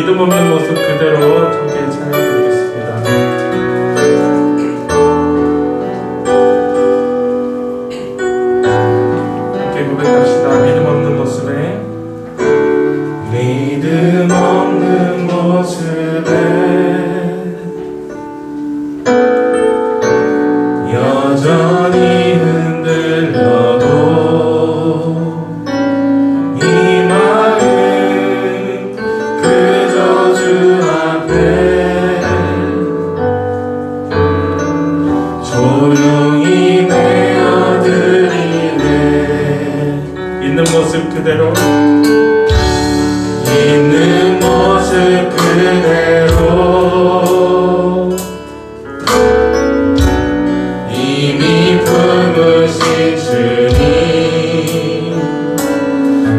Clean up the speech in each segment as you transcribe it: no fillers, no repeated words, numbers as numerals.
믿음 없는 모습 그대로 함께 찬양드리겠습니다. 함께 고백합시다. 믿음 없는 모습에, 믿음 없는 모습에 여전히 흔들려도 그대로 있는 모습 그대로 이미 품으신 주님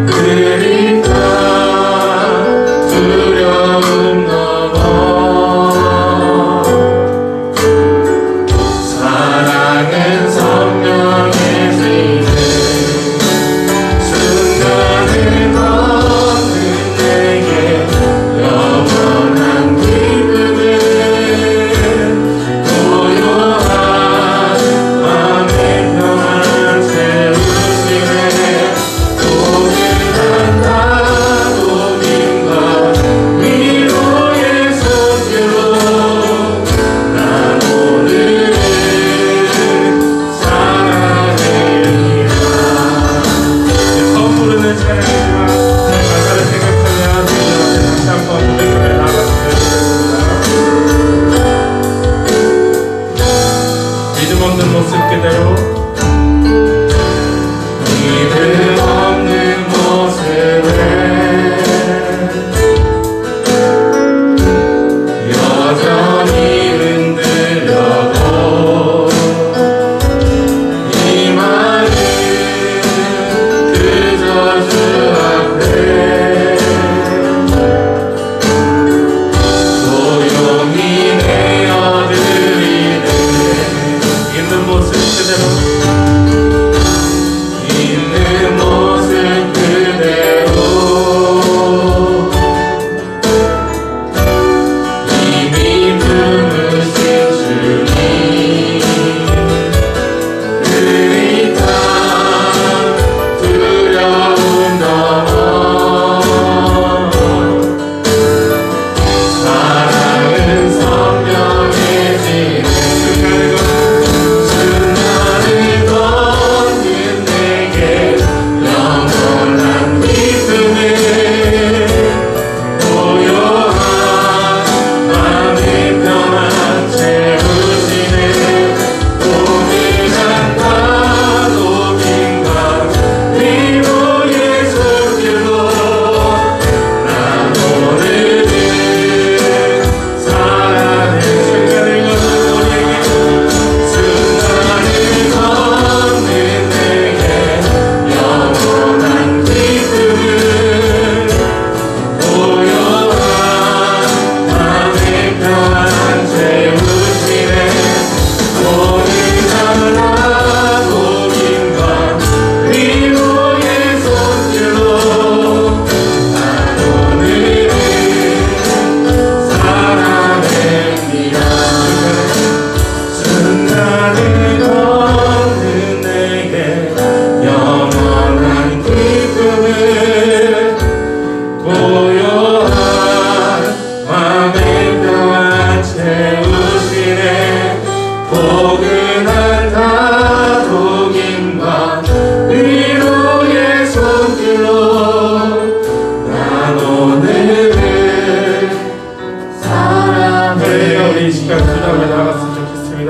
그리까 두려움 넘어 사랑은 선명해지는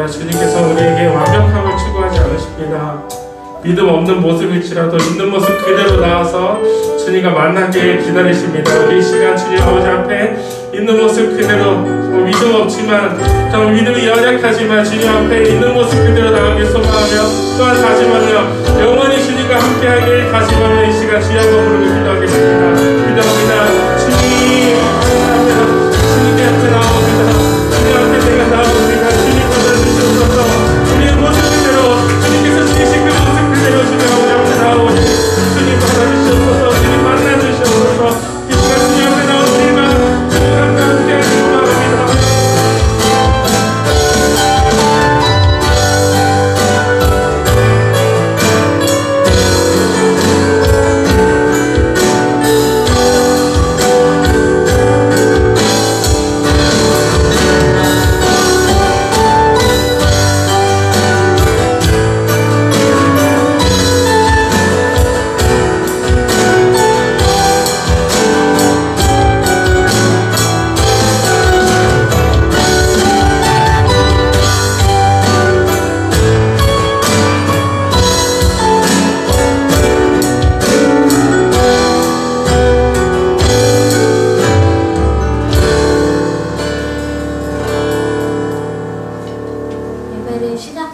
주님께서 우리에게 완벽함을 추구하지 않으십니다. 믿음 없는 모습일지라도 있는 모습 그대로 나와서 주님과 만나게 기다리십니다. 우리 이 시간 주님 아버지 앞에 있는 모습 그대로 믿음 없지만 정말 믿음이 연약하지만 주님 앞에 있는 모습 그대로 나가길 소망하며 또한 다짐하며 영원히 주님과 함께하길 다짐하며 이 시간 주여 한번 부르고 기도하겠습니다. 기도합니다. 주님 앞에 나옵니다. 주님 앞에 내가 나옵니다. 주님 받아주시옵소서.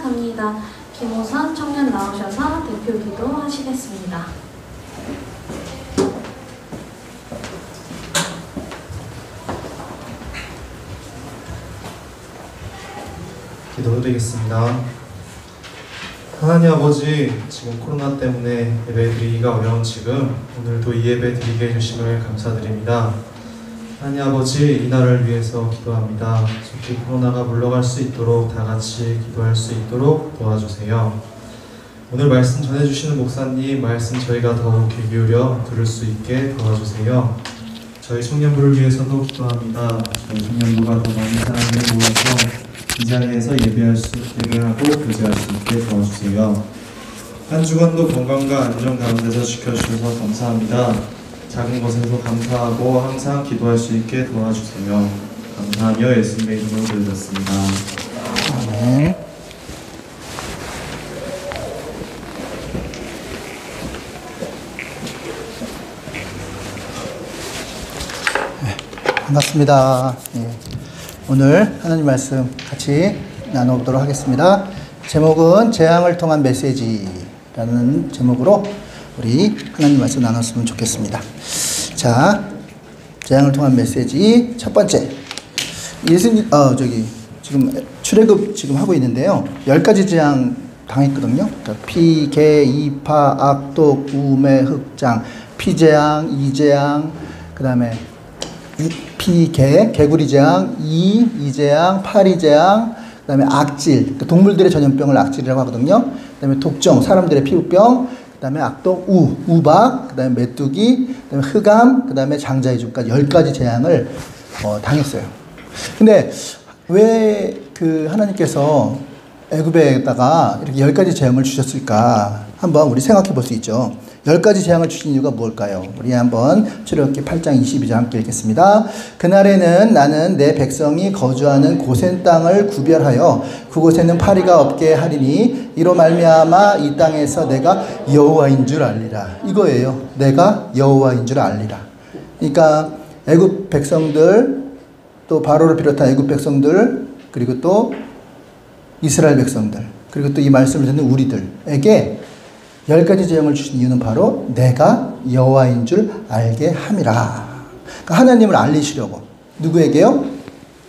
생각합니다. 김호선 청년 나오셔서 대표 기도하시겠습니다. 기도드리겠습니다. 하나님 아버지, 지금 코로나 때문에 예배 드리기가 어려운 지금 오늘도 이 예배 드리게 해주심을 감사드립니다. 하나님 아버지, 이날을 위해서 기도합니다. 속히 코로나가 물러갈 수 있도록 다 같이 기도할 수 있도록 도와주세요. 오늘 말씀 전해주시는 목사님 말씀 저희가 더욱 귀 기울여 들을 수 있게 도와주세요. 저희 청년부를 위해서도 기도합니다. 저희 청년부가 더 많은 사람들이 모여서 이 자리에서 예배하고 교제할 수 있게 도와주세요. 한 주간도 건강과 안전 가운데서 지켜주셔서 감사합니다. 작은 것에서 감사하고 항상 기도할 수 있게 도와주세요. 감사하며 예수님의 이름으로 드렸습니다. 아멘. 반갑습니다. 오늘 하나님 말씀 같이 나눠보도록 하겠습니다. 제목은 재앙을 통한 메시지라는 제목으로 우리 하나님 말씀 나눴으면 좋겠습니다. 자, 재앙을 통한 메시지 첫 번째. 예수님, 지금 출애굽 지금 하고 있는데요. 10가지 재앙 당했거든요. 그러니까 피, 개, 이파, 악독, 우매, 흑장, 피재앙, 이재앙, 그 다음에 피, 개, 개구리 재앙, 이재앙, 파리재앙, 그 다음에 악질, 동물들의 전염병을 악질이라고 하거든요. 그 다음에 독정, 사람들의 피부병, 그 다음에 악독, 우박, 그 다음에 메뚜기, 그 다음에 흑암, 그 다음에 장자의주까지 10가지 재앙을 당했어요. 근데 왜 그 하나님께서 애굽에다가 이렇게 10가지 재앙을 주셨을까? 한번 우리 생각해 볼 수 있죠. 10가지 재앙을 주신 이유가 뭘까요? 우리 한번 출애굽기 8장 22절 함께 읽겠습니다. 그날에는 나는 내 백성이 거주하는 고센 땅을 구별하여 그곳에는 파리가 없게 하리니 이로 말미암아 이 땅에서 내가 여호와인 줄 알리라. 이거예요. 내가 여호와인 줄 알리라. 그러니까 애굽 백성들, 또 바로를 비롯한 애굽 백성들, 그리고 또 이스라엘 백성들, 그리고 또 이 말씀을 듣는 우리들에게 10가지 재앙을 주신 이유는 바로 내가 여호와인 줄 알게 함이라. 그러니까 하나님을 알리시려고. 누구에게요?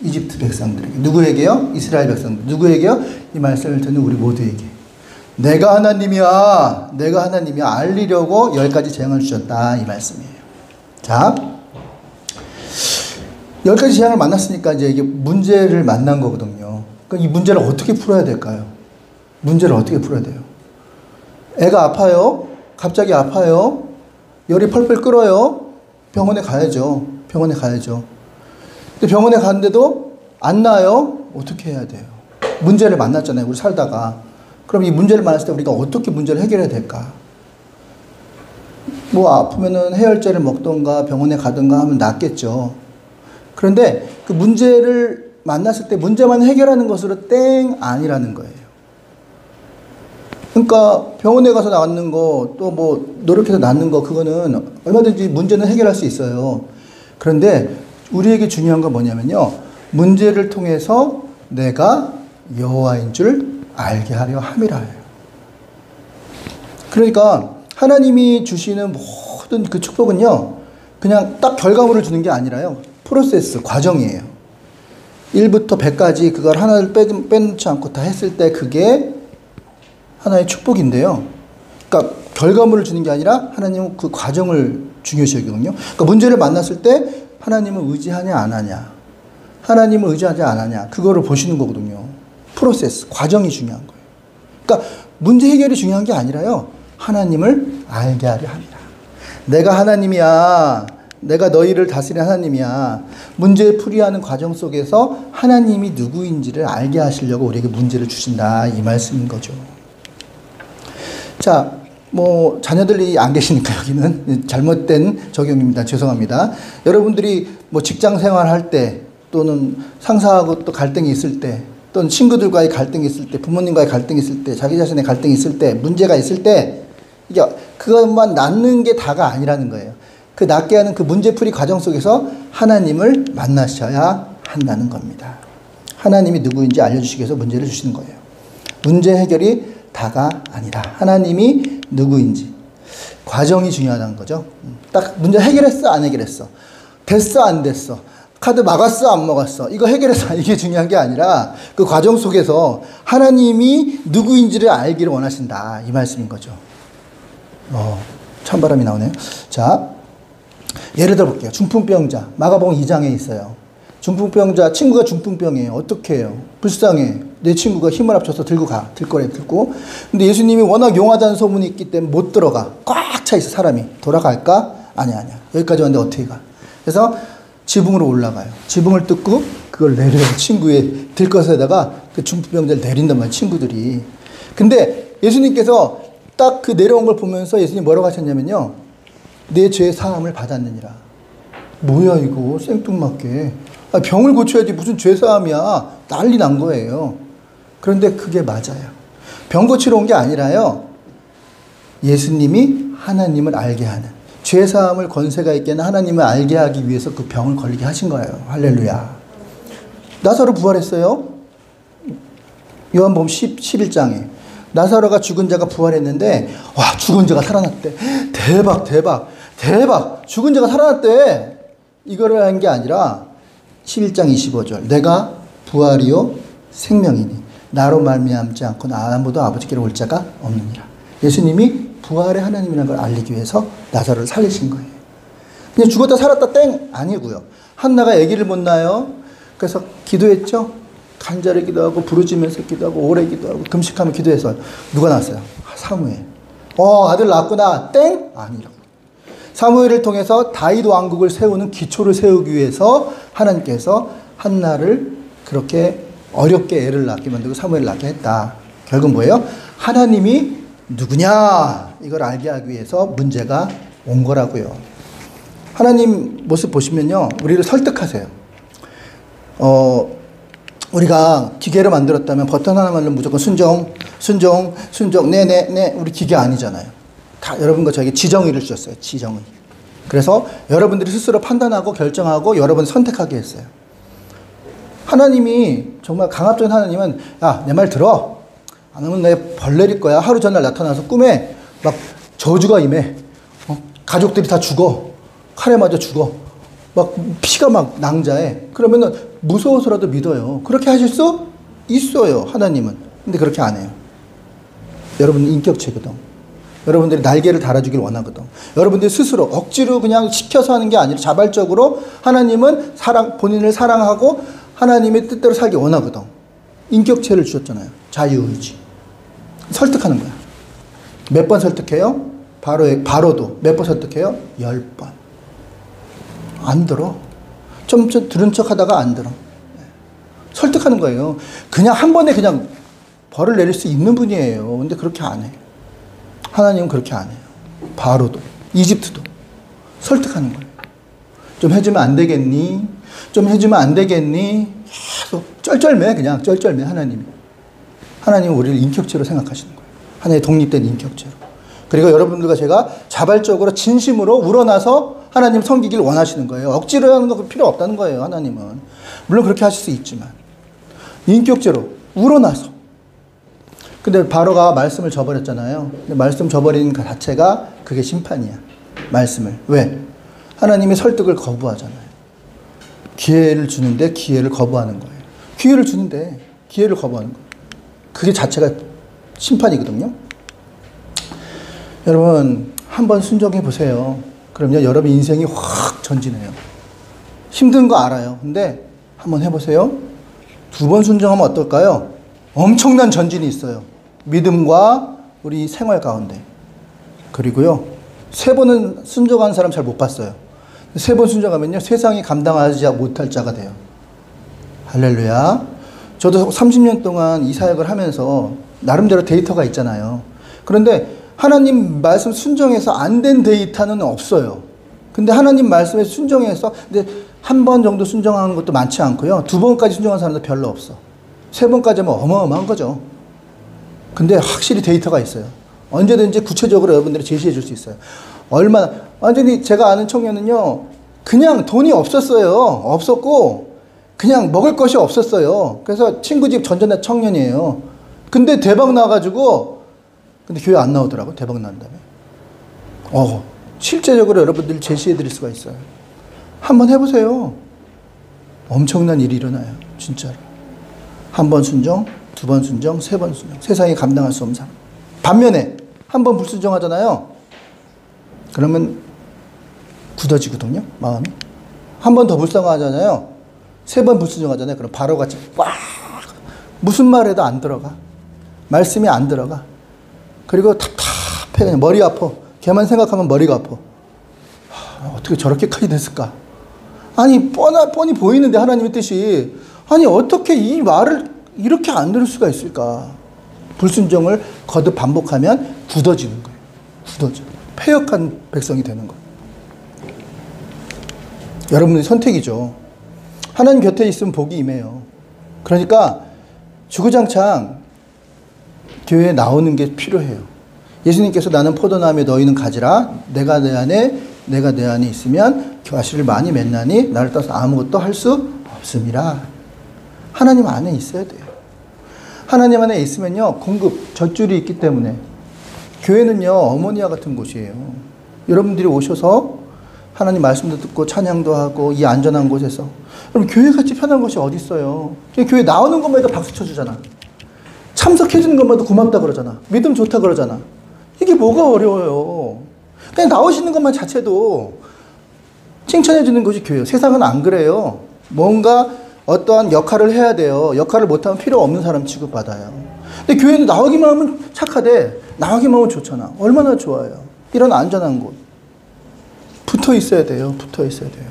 이집트 백성들에게. 누구에게요? 이스라엘 백성들. 누구에게요? 이 말씀을 듣는 우리 모두에게. 내가 하나님이야. 내가 하나님이야. 알리려고 10가지 재앙을 주셨다. 이 말씀이에요. 자, 10가지 재앙을 만났으니까 이제 이게 문제를 만난 거거든요. 그러니까 이 문제를 어떻게 풀어야 될까요? 문제를 어떻게 풀어야 돼요? 애가 아파요. 갑자기 아파요. 열이 펄펄 끓어요. 병원에 가야죠. 병원에 가야죠. 근데 병원에 갔는데도 안 나아요. 어떻게 해야 돼요? 문제를 만났잖아요. 우리 살다가. 그럼 이 문제를 만났을 때 우리가 어떻게 문제를 해결해야 될까? 뭐 아프면은 해열제를 먹던가 병원에 가든가 하면 낫겠죠. 그런데 그 문제를 만났을 때 문제만 해결하는 것으로 땡 아니라는 거예요. 그러니까 병원에 가서 낫는 거, 또 뭐 노력해서 낫는 거, 그거는 얼마든지 문제는 해결할 수 있어요. 그런데 우리에게 중요한 건 뭐냐면요. 문제를 통해서 내가 여호와인 줄 알게 하려 함이라요. 그러니까 하나님이 주시는 모든 그 축복은요. 그냥 딱 결과물을 주는 게 아니라요. 프로세스, 과정이에요. 1부터 100까지 그걸 하나를 빼놓지 않고 다 했을 때 그게 하나의 축복인데요. 그러니까 결과물을 주는 게 아니라 하나님은 그 과정을 중요시 여기거든요. 그러니까 문제를 만났을 때 하나님을 의지하냐 안 하냐, 하나님을 의지하지 안 하냐, 그거를 보시는 거거든요. 프로세스, 과정이 중요한 거예요. 그러니까 문제 해결이 중요한 게 아니라요. 하나님을 알게 하려 합니다. 내가 하나님이야. 내가 너희를 다스리는 하나님이야. 문제 풀이하는 과정 속에서 하나님이 누구인지를 알게 하시려고 우리에게 문제를 주신다. 이 말씀인 거죠. 자, 뭐 자녀들이 안 계시니까 여기는 잘못된 적용입니다. 죄송합니다. 여러분들이 뭐 직장 생활할 때 또는 상사하고 또 갈등이 있을 때 또는 친구들과의 갈등이 있을 때 부모님과의 갈등이 있을 때 자기 자신의 갈등이 있을 때 문제가 있을 때 이게 그것만 낫는 게 다가 아니라는 거예요. 그 낫게 하는 그 문제풀이 과정 속에서 하나님을 만나셔야 한다는 겁니다. 하나님이 누구인지 알려주시기 위해서 문제를 주시는 거예요. 문제 해결이 다가 아니다. 하나님이 누구인지 과정이 중요하다는 거죠. 딱 문제 해결했어 안 해결했어, 됐어 안 됐어, 카드 막았어 안 막았어, 이거 해결했어, 이게 중요한 게 아니라 그 과정 속에서 하나님이 누구인지를 알기를 원하신다, 이 말씀인 거죠. 찬바람이 나오네요. 자, 예를 들어 볼게요. 중풍병자, 마가복음 2장에 있어요. 중풍병자, 친구가 중풍병이에요. 어떻게 해요? 불쌍해. 내 친구가 힘을 합쳐서 들고 가. 들거래 들고. 근데 예수님이 워낙 용하다는 소문이 있기 때문에 못 들어가. 꽉 차 있어, 사람이. 돌아갈까? 아니야. 여기까지 왔는데 어떻게 가? 그래서 지붕으로 올라가요. 지붕을 뜯고 그걸 내려요. 친구의 들것에다가 그 중풍병자를 내린단 말이에요, 친구들이. 근데 예수님께서 딱 그 내려온 걸 보면서 예수님 뭐라고 하셨냐면요. 내 죄 사함을 받았느니라. 뭐야 이거 생뚱맞게. 병을 고쳐야지 무슨 죄 사함이야. 난리 난 거예요. 그런데 그게 맞아요. 병 고치러 온 게 아니라요. 예수님이 하나님을 알게 하는, 죄 사함을 권세가 있게 하는 하나님을 알게 하기 위해서 그 병을 걸리게 하신 거예요. 할렐루야. 나사로 부활했어요. 요한복음 11장에 나사로가 죽은 자가 부활했는데, 와, 죽은 자가 살아났대. 대박. 죽은 자가 살아났대. 이거를 한 게 아니라 11장 25절. 내가 부활이요 생명이니 나로 말미암지 않고 아무도 아버지께로 올 자가 없느니라. 예수님이 부활의 하나님이라는 걸 알리기 위해서 나사로를 살리신 거예요. 그냥 죽었다 살았다 땡 아니고요. 한나가 아기를 못 낳아요. 그래서 기도했죠. 간절히 기도하고 부르짖으면서 기도하고 오래 기도하고 금식하며 기도해서 누가 낳았어요? 사무엘. 아들 낳았구나. 땡? 아니라고. 사무엘을 통해서 다윗 왕국을 세우는 기초를 세우기 위해서 하나님께서 한나를 그렇게 어렵게 애를 낳게 만들고 사무엘을 낳게 했다. 결국 뭐예요? 하나님이 누구냐 이걸 알게 하기 위해서 문제가 온 거라고요. 하나님 모습 보시면요, 우리를 설득하세요. 우리가 기계를 만들었다면 버튼 하나만 누르면 무조건 순종, 네, 우리 기계 아니잖아요. 다 여러분과 저에게 지정의를 주셨어요. 지정의. 그래서 여러분들이 스스로 판단하고 결정하고 여러분 선택하게 했어요. 하나님이 정말 강압적인 하나님은, 야, 내 말 들어. 안 하면 내 벌 내릴 거야. 하루 전날 나타나서 꿈에 막 저주가 임해. 가족들이 다 죽어. 칼에 맞아 죽어. 막 피가 막 낭자해. 그러면은 무서워서라도 믿어요. 그렇게 하실 수 있어요, 하나님은. 근데 그렇게 안 해요. 여러분 인격체거든. 여러분들이 날개를 달아주길 원하거든. 여러분들이 스스로 억지로 그냥 시켜서 하는 게 아니라 자발적으로 하나님은 본인을 사랑하고 하나님의 뜻대로 살기 원하거든. 인격체를 주셨잖아요. 자유의지. 설득하는 거야. 몇 번 설득해요? 바로도 몇 번 설득해요? 10번. 안 들어. 좀 들은 척 하다가 안 들어. 설득하는 거예요. 그냥 한 번에 그냥 벌을 내릴 수 있는 분이에요. 근데 그렇게 안 해요. 하나님은 그렇게 안 해요. 바로도, 이집트도 설득하는 거예요. 좀 해주면 안 되겠니? 좀 해주면 안 되겠니? 계속 쩔쩔매, 그냥 쩔쩔매 하나님이. 하나님은 우리를 인격체로 생각하시는 거예요. 하나의 독립된 인격체로. 그리고 여러분들과 제가 자발적으로 진심으로 우러나서 하나님 섬기길 원하시는 거예요. 억지로 하는 거 필요 없다는 거예요, 하나님은. 물론 그렇게 하실 수 있지만 인격체로 우러나서. 근데 바로가 말씀을 저버렸잖아요. 근데 말씀 저버리는 그 자체가 그게 심판이야. 말씀을. 왜? 하나님이 설득을 거부하잖아요. 기회를 주는데 기회를 거부하는 거예요. 기회를 주는데 기회를 거부하는 거예요. 그게 자체가 심판이거든요. 여러분 한번 순종해 보세요. 그럼요, 여러분 인생이 확 전진해요. 힘든 거 알아요. 근데 한번 해보세요. 2번 순종하면 어떨까요? 엄청난 전진이 있어요. 믿음과 우리 생활 가운데. 그리고요, 3번은 순종하는 사람 잘 못 봤어요. 3번 순종하면요, 세상이 감당하지 못할 자가 돼요. 할렐루야. 저도 30년 동안 이 사역을 하면서 나름대로 데이터가 있잖아요. 그런데 하나님 말씀 순종해서 안 된 데이터는 없어요. 근데 하나님 말씀에 순종해서, 근데 한 번 정도 순종하는 것도 많지 않고요. 2번까지 순종한 사람도 별로 없어. 3번까지 하면 어마어마한 거죠. 근데 확실히 데이터가 있어요. 언제든지 구체적으로 여러분들이 제시해 줄 수 있어요. 얼마나, 완전히 제가 아는 청년은요, 그냥 돈이 없었어요. 없었고, 그냥 먹을 것이 없었어요. 그래서 친구 집 전전의 청년이에요. 근데 대박 나가지고 근데 교회 안 나오더라고. 대박 난 다음에. 실제적으로 여러분들 제시해 드릴 수가 있어요. 한번 해보세요. 엄청난 일이 일어나요. 진짜로. 한 번 순종, 두 번 순종, 세 번 순종. 세상이 감당할 수 없는 사람. 반면에 한 번 불순종하잖아요. 그러면 굳어지거든요. 마음이. 한 번 더 불순종하잖아요. 세 번 불순종하잖아요. 그럼 바로같이 꽉 무슨 말해도 안 들어가. 말씀이 안 들어가. 그리고 답답해. 그냥 머리 아파. 걔만 생각하면 머리가 아파. 어떻게 저렇게까지 됐을까? 아니 뻔히 보이는데 하나님의 뜻이 아니 어떻게 이 말을 이렇게 안 들을 수가 있을까? 불순종을 거듭 반복하면 굳어지는 거예요. 굳어져. 패역한 백성이 되는 거예요. 여러분의 선택이죠. 하나님 곁에 있으면 복이 임해요. 그러니까 주구장창 교회에 나오는 게 필요해요. 예수님께서 나는 포도나무에 너희는 가지라. 내가 내 안에 있으면 과실을 많이 맺나니 나를 따라서 아무것도 할 수 없음이라. 하나님 안에 있어야 돼요. 하나님 안에 있으면요 공급, 젖줄이 있기 때문에. 교회는요 어머니와 같은 곳이에요. 여러분들이 오셔서 하나님 말씀도 듣고 찬양도 하고 이 안전한 곳에서. 그럼 교회같이 편한 곳이 어디 있어요? 교회 나오는 것만 해도 박수 쳐주잖아. 참석해주는 것만 도 고맙다 그러잖아. 믿음 좋다 그러잖아. 이게 뭐가 어려워요? 그냥 나오시는 것만 자체도 칭찬해주는 것이 교회예요. 세상은 안 그래요. 뭔가 어떠한 역할을 해야 돼요. 역할을 못하면 필요 없는 사람 취급받아요. 근데 교회는 나오기만 하면 착하대. 나오기만 하면 좋잖아. 얼마나 좋아요. 이런 안전한 곳. 붙어 있어야 돼요. 붙어 있어야 돼요.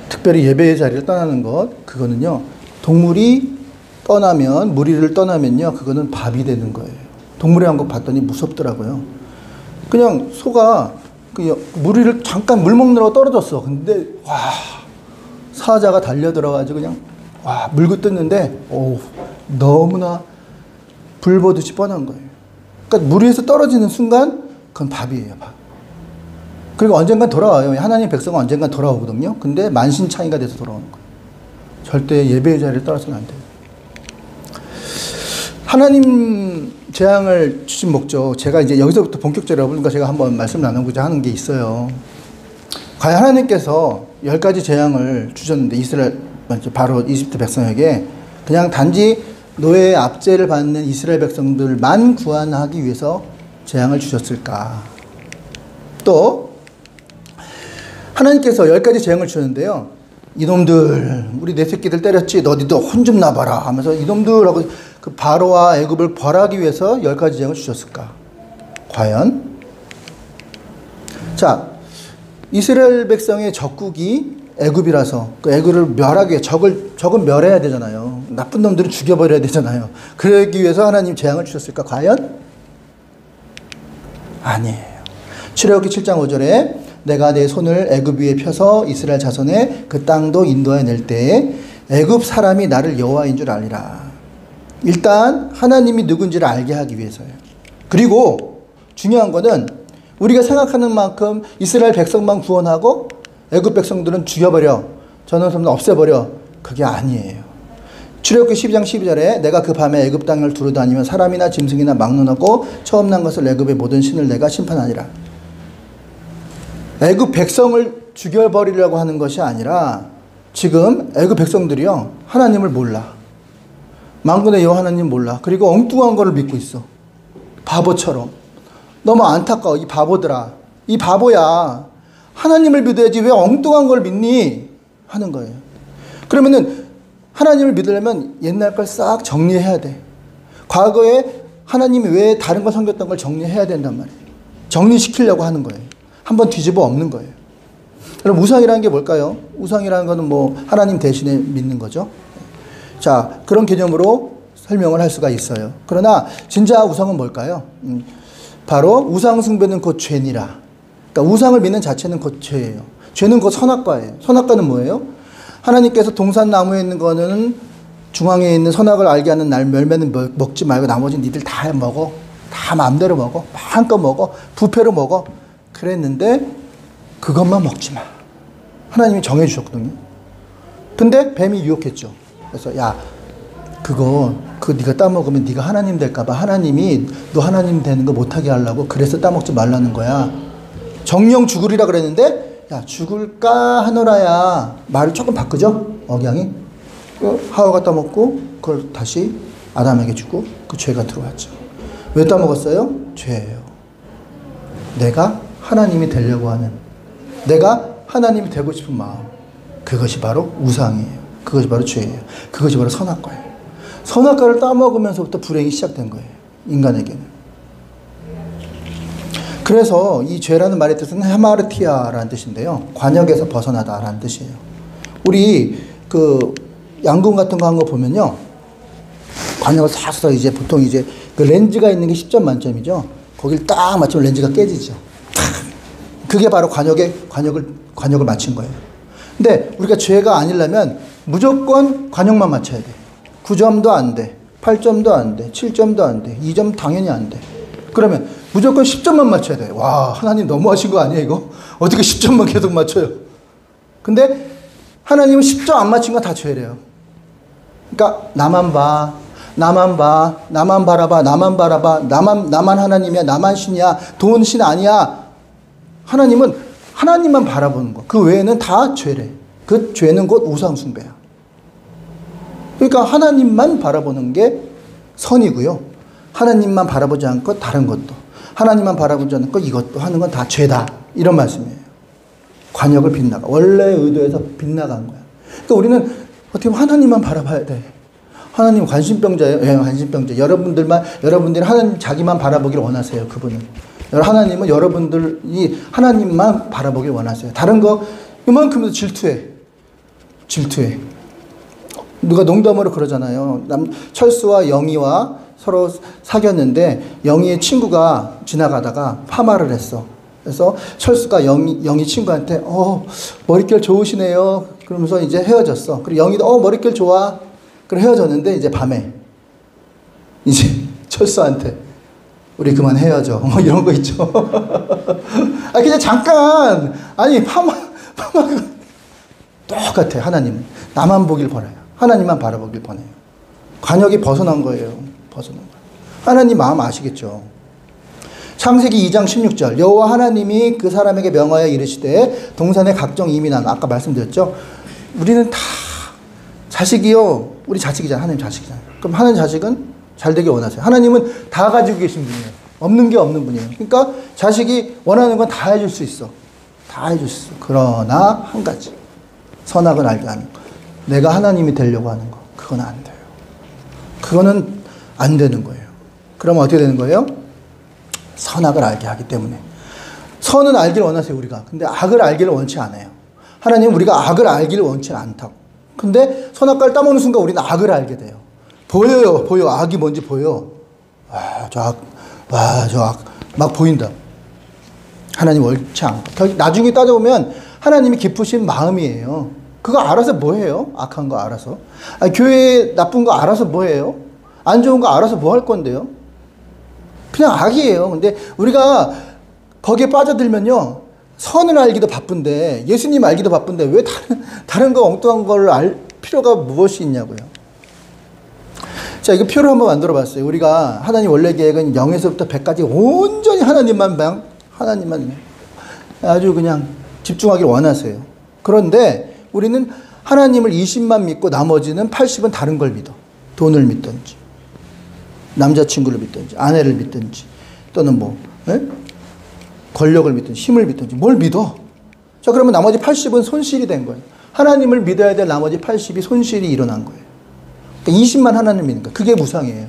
특별히 예배의 자리를 떠나는 것, 그거는요, 동물이 떠나면, 무리를 떠나면요, 그거는 밥이 되는 거예요. 동물의 왕국 봤더니 무섭더라고요. 그냥 소가 무리를 잠깐 물 먹느라고 떨어졌어. 근데, 와, 사자가 달려들어가지고 그냥, 와, 물고 뜯는데, 너무나 불 보듯이 뻔한 거예요. 그러니까 물 위에서 떨어지는 순간, 그건 밥이에요, 밥. 그리고 언젠간 돌아와요. 하나님 백성은 언젠간 돌아오거든요. 근데 만신창이가 돼서 돌아오는 거예요. 절대 예배의 자리를 떠나서는 안 돼요. 하나님 재앙을 주신 목적, 제가 이제 여기서부터 본격적으로 여러분과 제가 한번 말씀 나누고자 하는 게 있어요. 과연 하나님께서 10가지 재앙을 주셨는데 이스라엘, 바로 이집트 백성에게 그냥 단지 노예의 압제를 받는 이스라엘 백성들만 구원하기 위해서 재앙을 주셨을까? 또 하나님께서 10가지 재앙을 주셨는데요. 이놈들, 우리 내 새끼들 때렸지? 너희도 혼 좀 나봐라 하면서 이놈들하고 그 바로와 애굽을 벌하기 위해서 10가지 재앙을 주셨을까? 과연? 자, 이스라엘 백성의 적국이 애굽이라서 그 애굽을 멸하기 위해 적은 멸해야 되잖아요. 나쁜 놈들은 죽여버려야 되잖아요. 그러기 위해서 하나님 재앙을 주셨을까? 과연? 아니에요. 출애굽기 7장 5절에 내가 내 손을 애굽 위에 펴서 이스라엘 자손의 그 땅도 인도해 낼 때에 애굽 사람이 나를 여호와인 줄 알리라. 일단 하나님이 누군지를 알게 하기 위해서요. 그리고 중요한 거는 우리가 생각하는 만큼 이스라엘 백성만 구원하고 애굽 백성들은 죽여버려, 전원선은 없애버려. 그게 아니에요. 출애굽기 12장 12절에 내가 그 밤에 애굽 땅을 두루다니며 사람이나 짐승이나 막론하고 처음 난 것을 애굽의 모든 신을 내가 심판하니라. 애굽 백성을 죽여버리려고 하는 것이 아니라 지금 애굽 백성들이요 하나님을 몰라. 만군의 여호와 하나님 몰라. 그리고 엉뚱한 거를 믿고 있어. 바보처럼. 너무 안타까워. 이 바보들아. 이 바보야. 하나님을 믿어야지 왜 엉뚱한 걸 믿니? 하는 거예요. 그러면은 하나님을 믿으려면 옛날 걸 싹 정리해야 돼. 과거에 하나님이 왜 다른 걸 섬겼던 걸 정리해야 된단 말이에요. 정리시키려고 하는 거예요. 한번 뒤집어 엎는 거예요. 그럼 우상이라는 게 뭘까요? 우상이라는 거는 뭐 하나님 대신에 믿는 거죠. 자, 그런 개념으로 설명을 할 수가 있어요. 그러나 진짜 우상은 뭘까요? 바로 우상 숭배는 곧 죄니라. 그러니까 우상을 믿는 자체는 곧 죄예요. 죄는 곧 선악과예요. 선악과는 뭐예요? 하나님께서 동산나무에 있는 거는 중앙에 있는 선악을 알게 하는 날 열매는 먹지 말고 나머지는 니들 다 먹어. 다 마음대로 먹어. 마음껏 먹어. 부패로 먹어. 그랬는데 그것만 먹지 마. 하나님이 정해 주셨거든요. 근데 뱀이 유혹했죠. 그래서 야, 그거 네가 따먹으면 네가 하나님 될까 봐 하나님이 너 하나님 되는 거 못하게 하려고 그래서 따먹지 말라는 거야. 정령 죽으리라 그랬는데 야 죽을까 하노라야 말을 조금 바꾸죠. 억양이. 하와가 따먹고 그걸 다시 아담에게 주고 그 죄가 들어왔죠. 왜 따먹었어요? 죄예요. 내가 하나님이 되려고 하는, 내가 하나님이 되고 싶은 마음, 그것이 바로 우상이에요. 그것이 바로 죄예요. 그것이 바로 선악과예요. 선악과를 따먹으면서부터 불행이 시작된 거예요. 인간에게는. 그래서 이 죄라는 말의 뜻은 헤마르티아라는 뜻인데요. 관역에서 벗어나다라는 뜻이에요. 우리 그 양궁 같은 거 한 거 보면요. 관역을 싹 이제 보통 이제 그 렌즈가 있는 게 10점 만점이죠. 거길 딱 맞추면 렌즈가 깨지죠. 그게 바로 관역을 맞춘 거예요. 근데 우리가 죄가 아니려면 무조건 관역만 맞춰야 돼. 9점도 안 돼. 8점도 안 돼. 7점도 안 돼. 2점 당연히 안 돼. 그러면 무조건 10점만 맞춰야 돼. 와, 하나님 너무하신 거 아니에요, 이거? 어떻게 10점만 계속 맞춰요? 근데 하나님은 10점 안 맞춘 건 다 죄래요. 그러니까 나만 봐. 나만 봐. 나만 바라봐. 나만 바라봐. 나만 하나님이야. 나만 신이야. 돈 신 아니야. 하나님은 하나님만 바라보는 거. 그 외에는 다 죄래. 그 죄는 곧 우상숭배야. 그러니까 하나님만 바라보는 게 선이고요. 하나님만 바라보지 않고 다른 것도, 하나님만 바라보지 않고 이것도 하는 건 다 죄다. 이런 말씀이에요. 관역을 빗나가. 원래의 의도에서 빗나간 거야. 그러니까 우리는 어떻게 보면 하나님만 바라봐야 돼. 하나님 관심병자예요. 예, 관심병자. 여러분들이 하나님 자기만 바라보길 원하세요. 그분은. 하나님은 여러분들이 하나님만 바라보길 원하세요. 다른 거 이만큼도 질투해. 누가 농담으로 그러잖아요. 철수와 영희와 서로 사귀었는데 영희의 친구가 지나가다가 파마를 했어. 그래서 철수가 영희 친구한테 머릿결 좋으시네요. 그러면서 이제 헤어졌어. 그리고 영희도 머릿결 좋아. 그래 헤어졌는데 이제 밤에 이제 철수한테 우리 그만 헤어져. 뭐 이런 거 있죠. 그냥 잠깐. 아니 파마 똑같아. 하나님 나만 보길 바라요. 하나님만 바라보길 바라요. 관역이 벗어난 거예요. 하나님 마음 아시겠죠? 창세기 2장 16절 여호와 하나님이 그 사람에게 명하여 이르시되 동산의 각종 이민한 아까 말씀드렸죠. 우리는 다 자식이요. 우리 자식이잖아요. 하나님 자식이잖아요. 그럼 하나님 자식은 잘 되길 원하세요. 하나님은 다 가지고 계신 분이에요. 없는 게 없는 분이에요. 그러니까 자식이 원하는 건 다 해줄 수 있어. 다 해줄 수 있어. 그러나 한 가지. 선악을 알게 하는 거. 내가 하나님이 되려고 하는 거. 그건 안 돼요. 그거는 안 되는 거예요. 그러면 어떻게 되는 거예요? 선악을 알게 하기 때문에. 선은 알기를 원하세요, 우리가. 근데 악을 알기를 원치 않아요. 하나님은 우리가 악을 알기를 원치 않다고. 근데 선악과를 따먹는 순간 우리는 악을 알게 돼요. 보여. 악이 뭔지 보여. 저 악. 막 보인다. 하나님 옳지 않고. 나중에 따져보면 하나님이 기쁘신 마음이에요. 그거 알아서 뭐 해요? 악한 거 알아서. 교회 나쁜 거 알아서 뭐 해요? 안 좋은 거 알아서 뭐 할 건데요? 그냥 악이에요. 근데 우리가 거기에 빠져들면요. 선을 알기도 바쁜데, 예수님 알기도 바쁜데, 왜 다른 거 엉뚱한 걸 알 필요가 무엇이 있냐고요. 자, 이거 표를 한번 만들어 봤어요. 우리가 하나님 원래 계획은 0에서부터 100까지 온전히 하나님만 아주 그냥 집중하길 원하세요. 그런데 우리는 하나님을 20만 믿고 나머지는 80은 다른 걸 믿어. 돈을 믿든지, 남자친구를 믿든지, 아내를 믿든지, 또는 권력을 믿든지, 힘을 믿든지, 뭘 믿어. 자, 그러면 나머지 80은 손실이 된 거예요. 하나님을 믿어야 될 나머지 80이 손실이 일어난 거예요. 그러니까 20만 하나님을 믿는 거. 그게 우상이에요.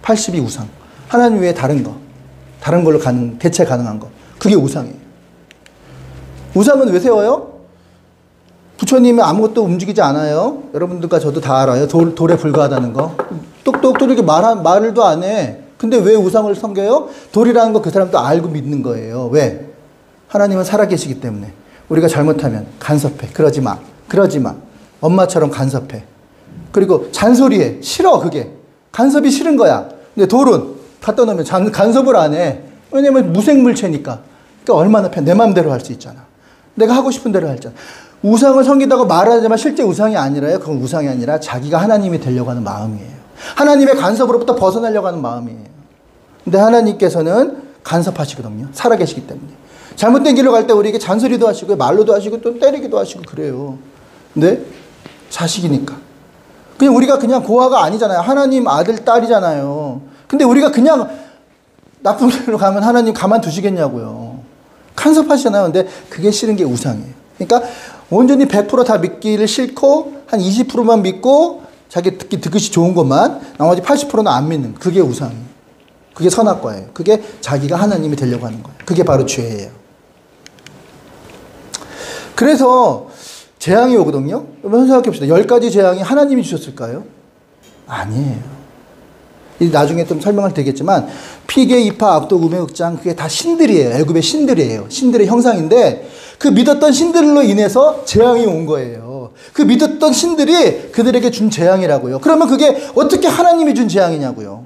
80이 우상. 하나님 외에 다른 걸로 대체 가능한 거. 그게 우상이에요. 우상은 왜 세워요? 부처님이 아무것도 움직이지 않아요. 여러분들과 저도 다 알아요. 돌에 불과하다는 거. 똑똑 이렇게 말도 안 해. 근데 왜 우상을 섬겨요? 돌이라는 거 그 사람도 알고 믿는 거예요. 왜? 하나님은 살아계시기 때문에. 우리가 잘못하면 간섭해. 그러지 마. 엄마처럼 간섭해. 그리고 잔소리해. 싫어, 그게. 간섭이 싫은 거야. 근데 돌은 갖다 놓으면 간섭을 안 해. 왜냐면 무생물체니까. 그러니까 얼마나 내 마음대로 할 수 있잖아. 내가 하고 싶은 대로 할 수 있잖아. 우상을 섬긴다고 말하지만 실제 우상이 아니라요. 그건 우상이 아니라 자기가 하나님이 되려고 하는 마음이에요. 하나님의 간섭으로부터 벗어나려고 하는 마음이에요. 근데 하나님께서는 간섭하시거든요. 살아계시기 때문에. 잘못된 길로 갈 때 우리에게 잔소리도 하시고 말로도 하시고 또 때리기도 하시고 그래요. 근데 자식이니까. 그냥 우리가 그냥 고아가 아니잖아요. 하나님 아들, 딸이잖아요. 근데 우리가 그냥 나쁜 길로 가면 하나님 가만두시겠냐고요. 간섭하시잖아요. 근데 그게 싫은 게 우상이에요. 그러니까 온전히 100% 다 믿기를 싫고 한 20%만 믿고 자기 듣기 그것이 좋은 것만 나머지 80%는 안 믿는 그게 우상이에요. 그게 선악과예요. 그게 자기가 하나님이 되려고 하는 거예요. 그게 바로 죄예요. 그래서 재앙이 오거든요. 여러분 생각해 봅시다. 10가지 재앙이 하나님이 주셨을까요? 아니에요. 나중에 좀 설명할 되겠지만 피계, 이파, 악독, 우매, 흑장 그게 다 신들이에요. 애굽의 신들이에요. 신들의 형상인데 그 믿었던 신들로 인해서 재앙이 온 거예요. 그 믿었던 신들이 그들에게 준 재앙이라고요. 그러면 그게 어떻게 하나님이 준 재앙이냐고요.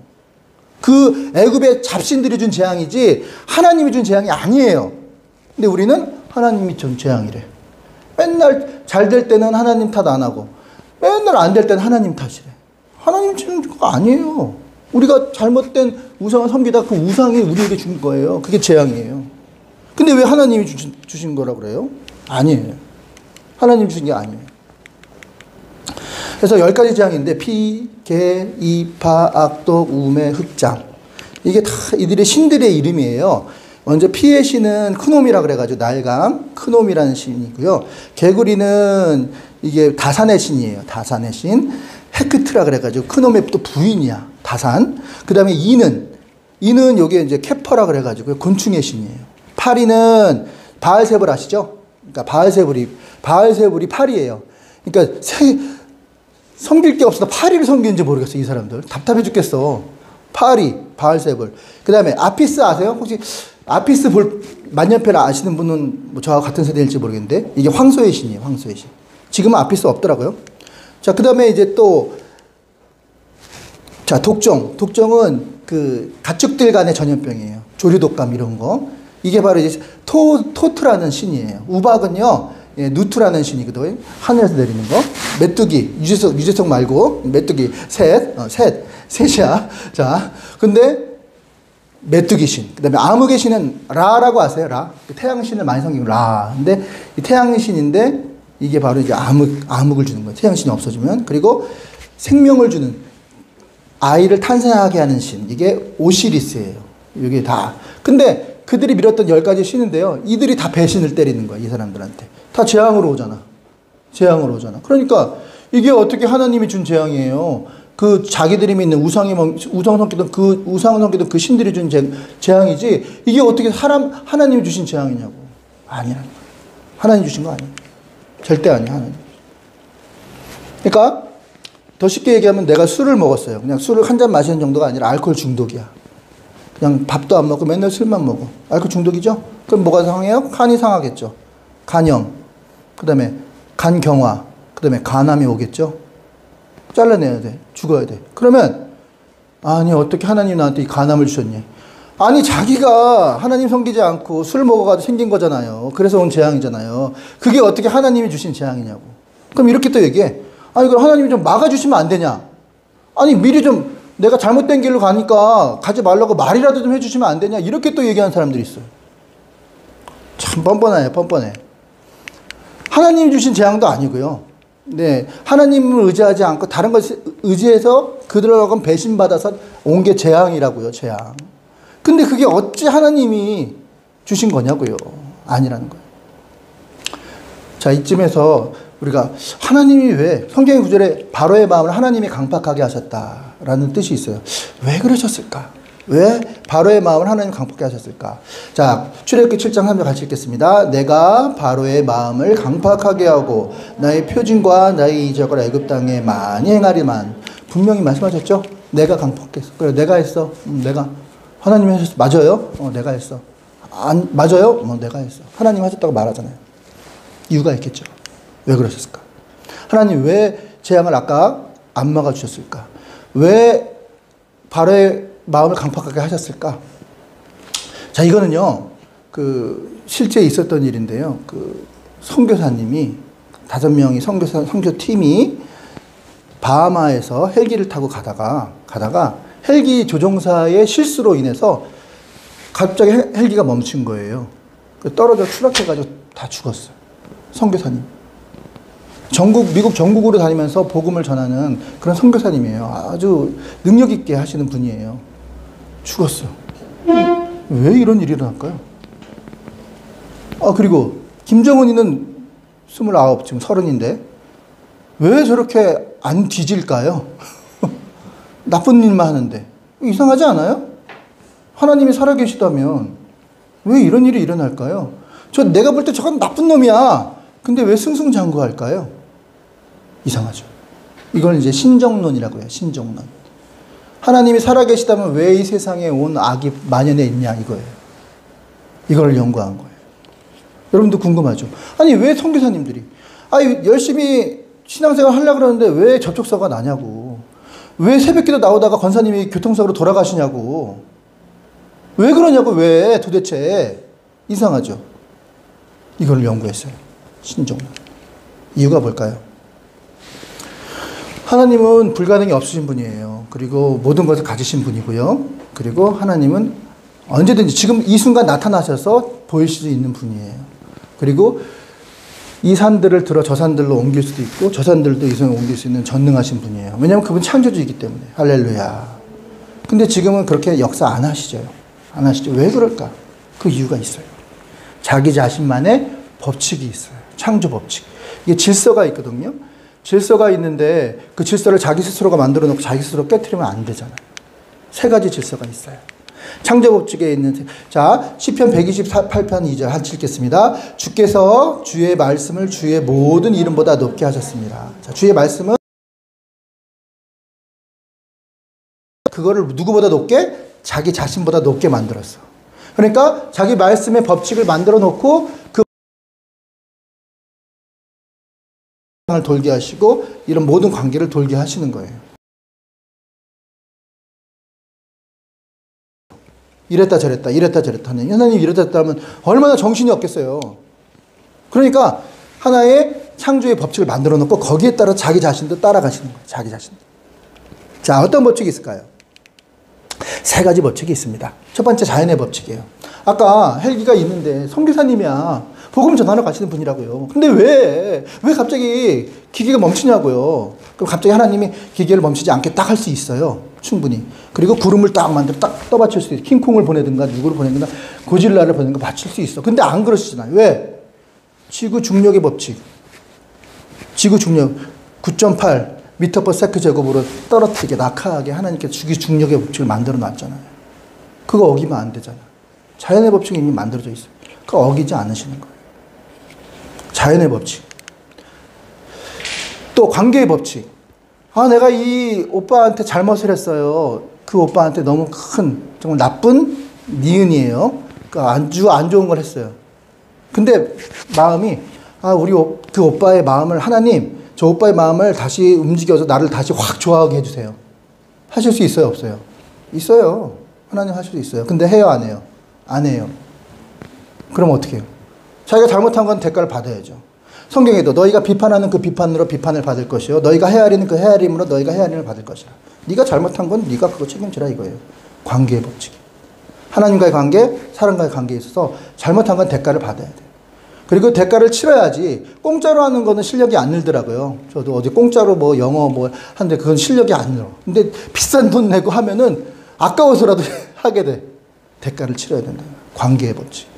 그 애굽의 잡신들이 준 재앙이지 하나님이 준 재앙이 아니에요. 근데 우리는 하나님이 준 재앙이래. 맨날 잘 될 때는 하나님 탓 안 하고 맨날 안 될 때는 하나님 탓이래. 하나님 주는 거 아니에요. 우리가 잘못된 우상을 섬기다 그 우상이 우리에게 준 거예요. 그게 재앙이에요. 근데 왜 하나님이 주신 거라고 그래요? 아니에요. 하나님 주신 게 아니에요. 그래서 10가지 재앙인데 피, 개, 이파, 악독, 우매, 흑장 이게 다 이들의 신들의 이름이에요. 먼저 피의 신은 크놈이라 그래가지고 날강 크놈이라는 신이고요. 개구리는 이게 다산의 신이에요. 다산의 신. 헤크트라 그래가지고 크놈의 또 부인이야. 다산. 그 다음에 이는 요게 이제 케퍼라 그래가지고 곤충의 신이에요. 파리는 바알세불 아시죠? 그러니까 바알세불이 파리예요. 그러니까 섬길 게 없어서 파리를 섬기는지 모르겠어 이 사람들. 답답해 죽겠어. 파리, 바알세불. 그 다음에 아피스 아세요? 혹시 아피스 만년필 아시는 분은 뭐 저와 같은 세대일지 모르겠는데 이게 황소의 신이에요. 황소의 신. 지금은 아피스 없더라고요. 자, 그 다음에 이제 또 자, 독종은 그 가축들 간의 전염병이에요. 조류독감 이런 거. 이게 바로 이제 토트라는 신이에요. 우박은요, 예, 누트라는 신이거든요. 하늘에서 내리는 거. 메뚜기, 유재석 말고, 메뚜기, 셋이야. 자, 근데 메뚜기 신. 그 다음에 암흑의 신은 라라고 아세요? 라. 태양신을 많이 섬기고 라. 근데 이 태양신인데 이게 바로 이제 암흑을 주는 거예요. 태양신이 없어지면. 그리고 생명을 주는 아이를 탄생하게 하는 신. 이게 오시리스예요. 이게 다. 근데 그들이 밀었던 10가지 신인데요. 이들이 다 배신을 때리는 거야. 이 사람들한테. 다 재앙으로 오잖아. 재앙으로 오잖아. 그러니까 이게 어떻게 하나님이 준 재앙이에요. 그 자기들이 믿는 우상을 섬기던 그 신들이 준 재앙이지 이게 어떻게 하나님이 주신 재앙이냐고. 아니라는 거야. 하나님 주신 거 아니에요. 절대 아니야. 하나님. 그러니까 더 쉽게 얘기하면 내가 술을 먹었어요. 그냥 술을 한 잔 마시는 정도가 아니라 알코올 중독이야. 그냥 밥도 안 먹고 맨날 술만 먹어. 알코올 중독이죠? 그럼 뭐가 상해요? 간이 상하겠죠. 간염, 그 다음에 간경화, 그 다음에 간암이 오겠죠. 잘라내야 돼. 죽어야 돼. 그러면 아니 어떻게 하나님 나한테 이 간암을 주셨니? 아니 자기가 하나님 섬기지 않고 술 먹어가지고 생긴 거잖아요. 그래서 온 재앙이잖아요. 그게 어떻게 하나님이 주신 재앙이냐고. 그럼 이렇게 또 얘기해. 아니 그럼 하나님이 좀 막아주시면 안 되냐? 아니 미리 좀 내가 잘못된 길로 가니까 가지 말라고 말이라도 좀 해주시면 안 되냐? 이렇게 또 얘기하는 사람들이 있어요. 참 뻔뻔해요. 뻔뻔해. 하나님이 주신 재앙도 아니고요. 네, 하나님을 의지하지 않고 다른 것을 의지해서 그들하고는 배신받아서 온 게 재앙이라고요. 재앙. 근데 그게 어찌 하나님이 주신 거냐고요. 아니라는 거예요. 자, 이쯤에서 우리가 하나님이 왜 성경 구절에 바로의 마음을 하나님이 강팍하게 하셨다라는 뜻이 있어요. 왜 그러셨을까? 왜 바로의 마음을 하나님 강팍하게 하셨을까? 자, 출애굽기 7장 3절 같이 읽겠습니다. 내가 바로의 마음을 강팍하게 하고 나의 표징과 나의 이적을 애굽 땅에 많이 행하리만. 분명히 말씀하셨죠? 내가 강팍했어. 그래, 내가 했어. 내가. 하나님이 하셨어. 맞아요? 내가 했어. 안 맞아요? 내가 했어. 하나님 하셨다고 말하잖아요. 이유가 있겠죠. 왜 그러셨을까? 하나님 왜 재앙을 아까 안 막아주셨을까? 왜 바로의 마음을 강팍하게 하셨을까? 자, 이거는요, 실제 있었던 일인데요. 선교사님이 5명이 선교팀이 바하마에서 헬기를 타고 가다가 헬기 조종사의 실수로 인해서 갑자기 헬기가 멈춘 거예요. 떨어져 추락해가지고 다 죽었어요. 선교사님. 미국 전국으로 다니면서 복음을 전하는 그런 선교사님이에요. 아주 능력 있게 하시는 분이에요. 죽었어. 왜 이런 일이 일어날까요? 그리고 김정은이는 29, 지금 30인데 왜 저렇게 안 뒤질까요? 나쁜 일만 하는데. 이상하지 않아요? 하나님이 살아계시다면 왜 이런 일이 일어날까요? 내가 볼 때 저건 나쁜 놈이야. 근데 왜 승승장구할까요? 이상하죠. 이걸 이제 신정론이라고 해요. 신정론. 하나님이 살아계시다면 왜 이 세상에 온 악이 만연해 있냐 이거예요. 이걸 연구한 거예요. 여러분도 궁금하죠? 아니 왜 선교사님들이 열심히 신앙생활 하려고 그러는데 왜 접촉사고가 나냐고. 왜 새벽기도 나오다가 권사님이 교통사고로 돌아가시냐고. 왜 그러냐고. 왜 도대체. 이상하죠. 이걸 연구했어요. 신정론. 이유가 뭘까요? 하나님은 불가능이 없으신 분이에요. 그리고 모든 것을 가지신 분이고요. 그리고 하나님은 언제든지 지금 이 순간 나타나셔서 보일 수 있는 분이에요. 그리고 이 산들을 들어 저 산들로 옮길 수도 있고 저 산들도 이 산에 옮길 수 있는 전능하신 분이에요. 왜냐하면 그분 창조주이기 때문에. 할렐루야. 근데 지금은 그렇게 역사 안 하시죠. 안 하시죠. 왜 그럴까? 그 이유가 있어요. 자기 자신만의 법칙이 있어요. 창조 법칙. 이게 질서가 있거든요. 질서가 있는데 그 질서를 자기 스스로가 만들어 놓고 자기 스스로 깨트리면 안 되잖아요. 3가지 질서가 있어요. 창조 법칙에 있는 시편 128편 2절 같이 읽겠습니다. 주께서 주의 말씀을 주의 모든 이름보다 높게 하셨습니다. 주의 말씀은 그거를 누구보다 높게? 자기 자신보다 높게 만들었어. 그러니까 자기 말씀의 법칙을 만들어 놓고 그 을 돌게 하시고 이런 모든 관계를 돌게 하시는 거예요. 이랬다 저랬다 하는 하나님 이랬다 저랬다 하면 얼마나 정신이 없겠어요. 그러니까 하나의 창조의 법칙을 만들어 놓고 거기에 따라 자기 자신도 따라가시는 거예요. 자기 자신도. 자, 어떤 법칙이 있을까요? 3가지 법칙이 있습니다. 첫 번째 자연의 법칙이에요. 아까 헬기가 있는데 선교사님이야. 복음 전하러 가시는 분이라고요. 근데 왜 갑자기 기계가 멈추냐고요. 그럼 갑자기 하나님이 기계를 멈추지 않게 딱 할 수 있어요. 충분히. 그리고 구름을 딱 만들어 딱 떠받칠 수 있어요. 킹콩을 보내든가 누구를 보내든가 고질라를 보내든가 받칠 수 있어. 근데 안 그러시잖아요. 왜? 지구 중력의 법칙. 지구 중력 9.8 미터 퍼 세크 제곱으로 떨어뜨리게 낙하하게 하나님께서 지구 중력의 법칙을 만들어 놨잖아요. 그거 어기면 안 되잖아요. 자연의 법칙이 이미 만들어져 있어요. 그거 어기지 않으시는 거예요. 자연의 법칙. 또 관계의 법칙. 내가 이 오빠한테 잘못을 했어요. 그 오빠한테 너무 큰 정말 나쁜 니은이에요. 그러니까 아주 안 좋은 걸 했어요. 근데 마음이 그 오빠의 마음을 하나님 저 오빠의 마음을 다시 움직여서 나를 다시 확 좋아하게 해주세요. 하실 수 있어요? 없어요? 있어요. 하나님 하실 수 있어요. 근데 해요? 안 해요? 안 해요. 그럼 어떻게 해요? 자기가 잘못한 건 대가를 받아야죠. 성경에도 너희가 비판하는 그 비판으로 비판을 받을 것이요 너희가 헤아리는 그 헤아림으로 너희가 헤아림을 받을 것이라. 네가 잘못한 건 네가 그거 책임지라 이거예요. 관계의 법칙. 하나님과의 관계, 사람과의 관계에 있어서 잘못한 건 대가를 받아야 돼요. 그리고 대가를 치러야지. 공짜로 하는 거는 실력이 안 늘더라고요. 저도 어디 공짜로 영어 하는데 그건 실력이 안 늘어. 근데 비싼 돈 내고 하면은 아까워서라도 하게 돼. 대가를 치러야 된다. 관계의 법칙.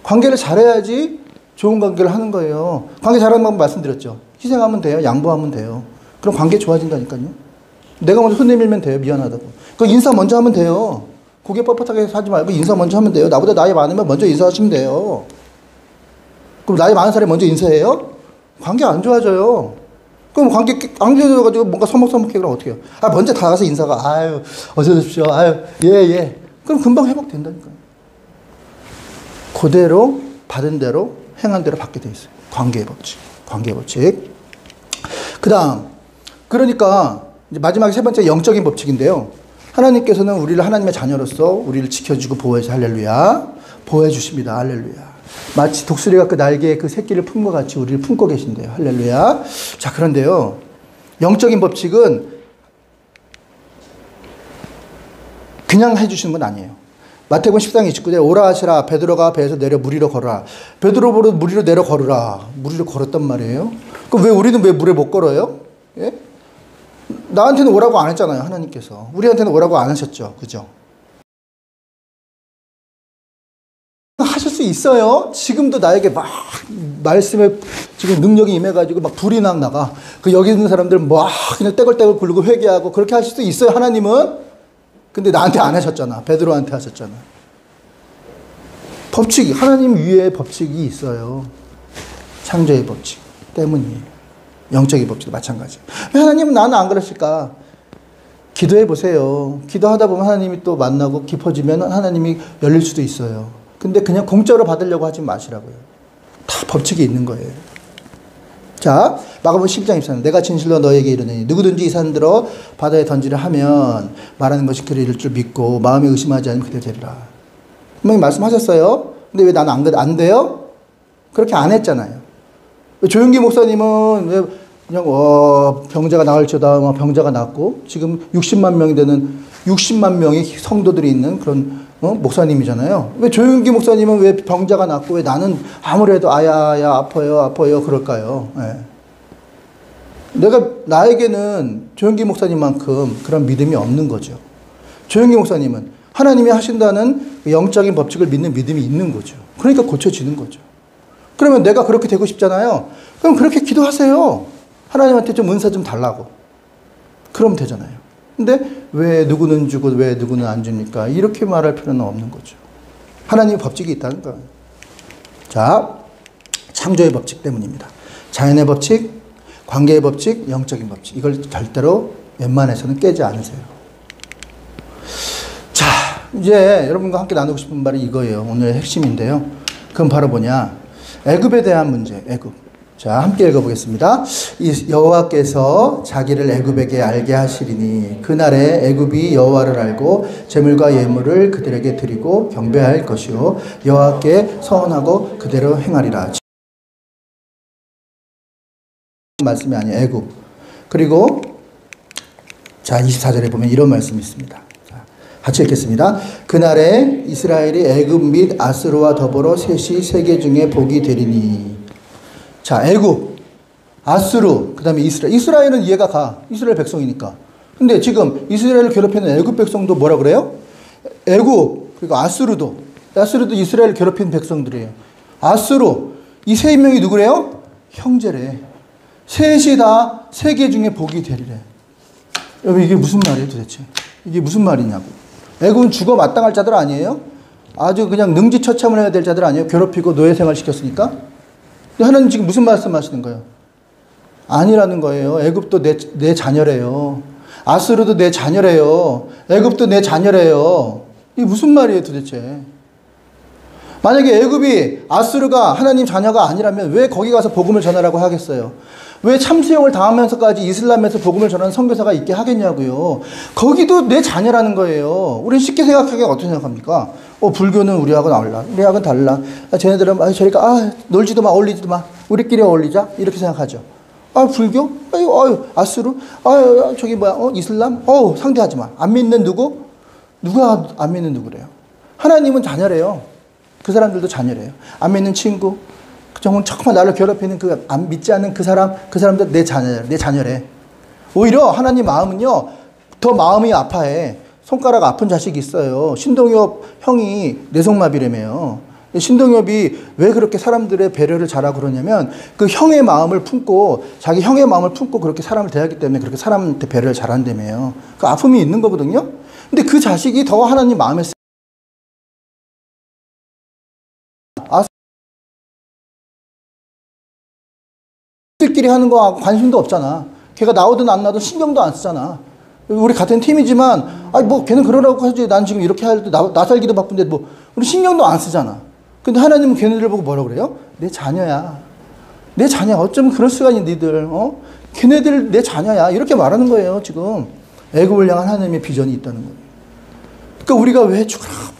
관계를 잘해야지 좋은 관계를 하는 거예요. 관계 잘하는 방법 말씀드렸죠. 희생하면 돼요. 양보하면 돼요. 그럼 관계 좋아진다니까요. 내가 먼저 손 내밀면 돼요. 미안하다고. 그 인사 먼저 하면 돼요. 고개 뻣뻣하게 하지 말고 인사 먼저 하면 돼요. 나보다 나이 많으면 먼저 인사하시면 돼요. 그럼 나이 많은 사람이 먼저 인사해요? 관계 안 좋아져요. 그럼 관계 안 좋아져가지고 뭔가 서먹서먹해 그럼 어떻게 해요? 먼저 다가가서 인사가 어서 오십시오. 예. 그럼 금방 회복된다니까요. 그대로 받은 대로 행한 대로 받게 돼 있어요. 관계의 법칙. 관계의 법칙. 그 다음 그러니까 이제 마지막에 3번째 영적인 법칙인데요. 하나님께서는 우리를 하나님의 자녀로서 우리를 지켜주고 보호해서 할렐루야. 보호해 주십니다. 할렐루야. 마치 독수리가 그 날개에 그 새끼를 품 것 같이 우리를 품고 계신대요. 할렐루야. 자, 그런데요. 영적인 법칙은 그냥 해주시는 건 아니에요. 마태복음 14장 29절에 오라 하시라 베드로가 배에서 내려 물 위로 걸어라. 베드로보로 물 위로 내려 걸으라. 물 위로 걸었단 말이에요. 그럼 왜 우리는 왜 물에 못 걸어요? 예? 나한테는 오라고 안 했잖아요. 하나님께서. 우리한테는 오라고 안 하셨죠. 그죠? 하실 수 있어요. 지금도 나에게 막 말씀에 지금 능력이 임해가지고 막 불이 막 나가. 그 여기 있는 사람들 막 그냥 떼굴떼굴 굴고 회개하고 그렇게 하실 수 있어요. 하나님은. 근데 나한테 안 하셨잖아. 베드로한테 하셨잖아. 법칙이 하나님 위에 법칙이 있어요. 창조의 법칙 때문이에요. 영적인 법칙도 마찬가지예요. 왜 하나님은 나는 안 그러실까? 기도해 보세요. 기도하다 보면 하나님이 또 만나고 깊어지면 하나님이 열릴 수도 있어요. 근데 그냥 공짜로 받으려고 하지 마시라고요. 다 법칙이 있는 거예요. 자, 마가복음 12장 24절. 내가 진실로 너에게 이르노니 누구든지 이 산들어 바다에 던지려 하면 말하는 것이 그리 이룰 줄 믿고 마음에 의심하지 않으면 그대로 되리라. 분명히 말씀하셨어요. 근데 왜 나는 안 돼요? 그렇게 안 했잖아요. 조용기 목사님은 왜 그냥 병자가 나을지어다 병자가 낫고 지금 60만 명이 되는 60만 명의 성도들이 있는 그런 목사님이잖아요. 왜 조용기 목사님은 왜 병자가 낫고 왜 나는 아무래도 아야 아파요 그럴까요? 네. 나에게는 조용기 목사님만큼 그런 믿음이 없는 거죠. 조용기 목사님은 하나님이 하신다는 영적인 법칙을 믿는 믿음이 있는 거죠. 그러니까 고쳐지는 거죠. 그러면 내가 그렇게 되고 싶잖아요. 그럼 그렇게 기도하세요. 하나님한테 좀 은사 좀 달라고. 그러면 되잖아요. 근데 왜 누구는 주고 왜 누구는 안 주니까 이렇게 말할 필요는 없는 거죠. 하나님의 법칙이 있다는 거예요. 자, 창조의 법칙 때문입니다. 자연의 법칙, 관계의 법칙, 영적인 법칙. 이걸 절대로 웬만해서는 깨지 않으세요. 자, 이제 여러분과 함께 나누고 싶은 말이 이거예요. 오늘의 핵심인데요. 그건 바로 뭐냐? 애굽에 대한 문제, 애굽. 자, 함께 읽어보겠습니다. 이 여호와께서 자기를 애굽에게 알게 하시리니 그날에 애굽이 여호와를 알고 제물과 예물을 그들에게 드리고 경배할 것이요 여호와께 서원하고 그대로 행하리라. 말씀이 아니에요. 애굽. 그리고 자 24절에 보면 이런 말씀이 있습니다. 자, 같이 읽겠습니다. 그날에 이스라엘이 애굽 및 아스루와 더불어 셋이 세계 중에 복이 되리니. 자, 애굽, 아스루, 그 다음에 이스라엘. 이스라엘은 이해가 가. 이스라엘 백성이니까. 근데 지금 이스라엘을 괴롭히는 애굽 백성도 뭐라 그래요? 애굽, 그리고 아스루도 이스라엘을 괴롭히는 백성들이에요. 아스루, 이 세 명이 누구래요? 형제래. 셋이 다 세계 중에 복이 되리래. 여러분, 이게 무슨 말이에요 도대체? 이게 무슨 말이냐고. 애굽은 죽어 마땅할 자들 아니에요? 아주 그냥 능지처참을 해야 될 자들 아니에요? 괴롭히고 노예생활 시켰으니까? 하나님 지금 무슨 말씀하시는 거예요? 아니라는 거예요. 애굽도 내 자녀래요. 아스루도 내 자녀래요. 애굽도 내 자녀래요. 이게 무슨 말이에요 도대체? 만약에 애굽이 아스루가 하나님 자녀가 아니라면 왜 거기 가서 복음을 전하라고 하겠어요? 왜 참수형을 당하면서까지 이슬람에서 복음을 전하는 선교사가 있게 하겠냐고요. 거기도 내 자녀라는 거예요. 우리는 쉽게 생각하기가 어떻게 생각합니까? 불교는 우리하고는 달라. 우리하고는 달라. 쟤네들은 저리가 놀지도 마, 어울리지도 마. 우리끼리 어울리자. 이렇게 생각하죠. 불교? 아스루? 저기 뭐야? 이슬람? 상대하지 마. 안 믿는 누구? 누가 안 믿는 누구래요? 하나님은 자녀래요. 그 사람들도 자녀래요. 안 믿는 친구, 정말 나를 괴롭히는 안 믿지 않는 그 사람들 내 자녀래. 오히려 하나님 마음은요, 더 마음이 아파해. 손가락 아픈 자식이 있어요. 신동엽 형이 뇌성마비라며요. 신동엽이 왜 그렇게 사람들의 배려를 잘하고 그러냐면 그 형의 마음을 품고 자기 형의 마음을 품고 그렇게 사람을 대하기 때문에 그렇게 사람한테 배려를 잘한다며요. 그 아픔이 있는 거거든요. 근데 그 자식이 더 하나님 마음에 들끼리 하는 거하고 관심도 없잖아. 걔가 나오든 안 나오든 신경도 안 쓰잖아. 우리 같은 팀이지만 걔는 그러라고 하지. 난 지금 이렇게 할 때 나 살기도 바쁜데 우리 신경도 안 쓰잖아. 근데 하나님은 걔네들 보고 뭐라고 그래요? 내 자녀야. 내 자녀야. 어쩌면 그럴 수가 있니 니들. 걔네들 내 자녀야. 이렇게 말하는 거예요 지금. 애굽을 향한 하나님의 비전이 있다는 거예요. 그러니까 우리가 왜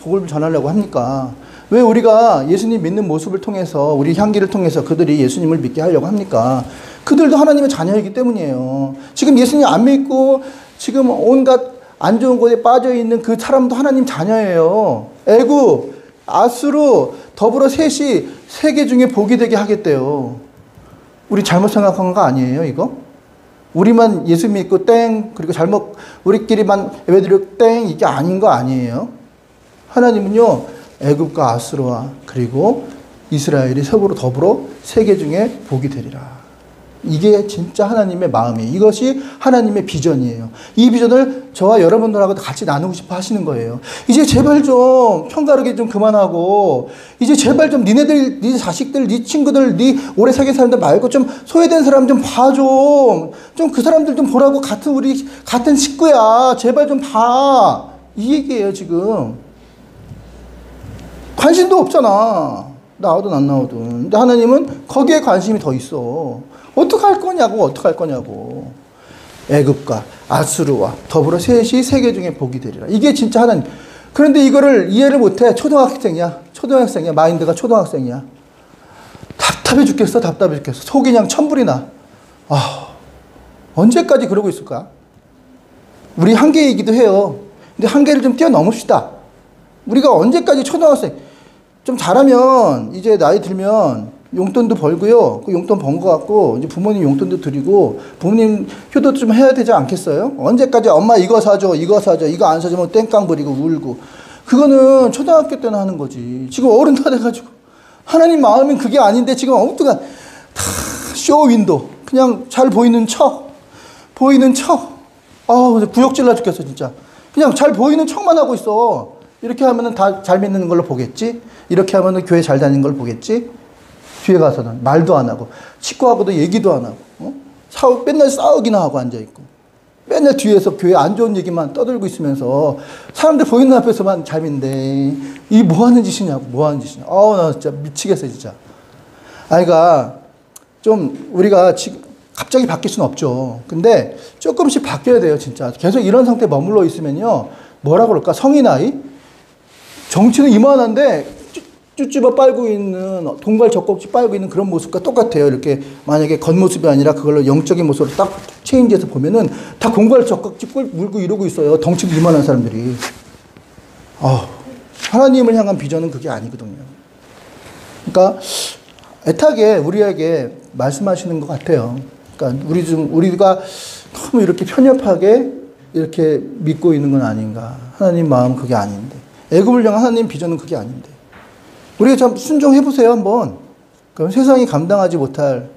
복을 전하려고 합니까? 왜 우리가 예수님 믿는 모습을 통해서 우리 향기를 통해서 그들이 예수님을 믿게 하려고 합니까? 그들도 하나님의 자녀이기 때문이에요. 지금 예수님 안 믿고 지금 온갖 안 좋은 곳에 빠져 있는 그 사람도 하나님 자녀예요. 애굽, 아수르 더불어 셋이 세계 중에 복이 되게 하겠대요. 우리 잘못 생각한 거 아니에요, 이거? 우리만 예수 믿고 땡, 그리고 우리끼리만 예배드리고 땡, 이게 아닌 거 아니에요? 하나님은요, 애굽과 아수르와 그리고 이스라엘이 서로 더불어 세계 중에 복이 되리라. 이게 진짜 하나님의 마음이에요. 이것이 하나님의 비전이에요. 이 비전을 저와 여러분들하고 같이 나누고 싶어 하시는 거예요. 이제 제발 좀 편가르기 좀 그만하고, 이제 제발 좀 니네들, 네 자식들, 네 친구들, 네 오래 사귄 사람들 말고 좀 소외된 사람 좀 봐 좀. 좀 그 사람들 좀 보라고. 우리 같은 식구야. 제발 좀 봐. 이 얘기예요, 지금. 관심도 없잖아. 나오든 안 나오든. 근데 하나님은 거기에 관심이 더 있어. 어떡할 거냐고. 애굽과 아수르와 더불어 셋이 세계 중에 복이 되리라. 이게 진짜 하나님. 그런데 이거를 이해를 못해. 초등학생이야. 마인드가 초등학생이야. 답답해 죽겠어. 속이 그냥 천불이 나. 언제까지 그러고 있을까? 우리 한계이기도 해요. 근데 한계를 좀 뛰어넘읍시다. 우리가 언제까지 초등학생, 좀 잘하면 이제 나이 들면 용돈도 벌고요. 그 용돈 번 거 갖고 이제 부모님 용돈도 드리고 부모님 효도도 좀 해야 되지 않겠어요? 언제까지 엄마 이거 사줘, 이거 안 사주면 땡깡 부리고 울고. 그거는 초등학교 때는 하는 거지. 지금 어른 다 돼가지고 하나님 마음은 그게 아닌데 지금 엉뚱한 다 쇼윈도 그냥 잘 보이는 척. 구역질나 죽겠어 진짜. 그냥 잘 보이는 척만 하고 있어. 이렇게 하면은 다 잘 믿는 걸로 보겠지? 이렇게 하면은 교회 잘 다니는 걸 보겠지? 뒤에 가서는 말도 안 하고, 친구하고도 얘기도 안 하고, 맨날 싸우기나 하고 앉아있고, 맨날 뒤에서 교회 안 좋은 얘기만 떠들고 있으면서, 사람들 보이는 앞에서만 잘 믿는데, 이 뭐 하는 짓이냐고, 나 진짜 미치겠어, 진짜. 그러니까, 좀, 우리가 지금, 갑자기 바뀔 수는 없죠. 근데, 조금씩 바뀌어야 돼요, 진짜. 계속 이런 상태에 머물러 있으면요, 뭐라 그럴까, 성인 나이? 정치는 이만한데 쭈쭈바 빨고 있는 동발 젖꼭지 빨고 있는 그런 모습과 똑같아요. 이렇게 만약에 겉모습이 아니라 그걸로 영적인 모습으로 딱 체인지해서 보면은 다 공발 젖꼭지 물고 이러고 있어요. 덩치도 이만한 사람들이. 하나님을 향한 비전은 그게 아니거든요. 그러니까 애타게 우리에게 말씀하시는 것 같아요. 그러니까 우리가 너무 이렇게 편협하게 이렇게 믿고 있는 건 아닌가. 하나님 마음 그게 아닌데. 애굽을 향한 하나님 비전은 그게 아닌데. 우리가 참 순종해보세요, 한번. 그럼 세상이 감당하지 못할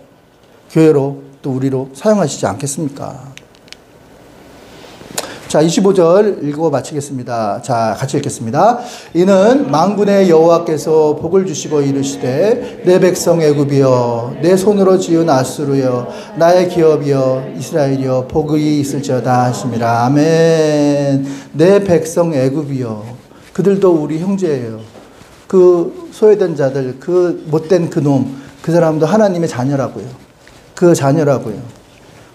교회로 또 우리로 사용하시지 않겠습니까? 자, 25절 읽고 마치겠습니다. 자, 같이 읽겠습니다. 이는 만군의 여호와께서 복을 주시고 이르시되 내 백성 애굽이여 내 손으로 지은 아수르여 나의 기업이여 이스라엘이여 복이 있을지어다 하심이라. 아멘. 내 백성 애굽이여. 그들도 우리 형제예요. 그 소외된 자들, 그 못된 그놈, 그 사람도 하나님의 자녀라고요. 그 자녀라고요.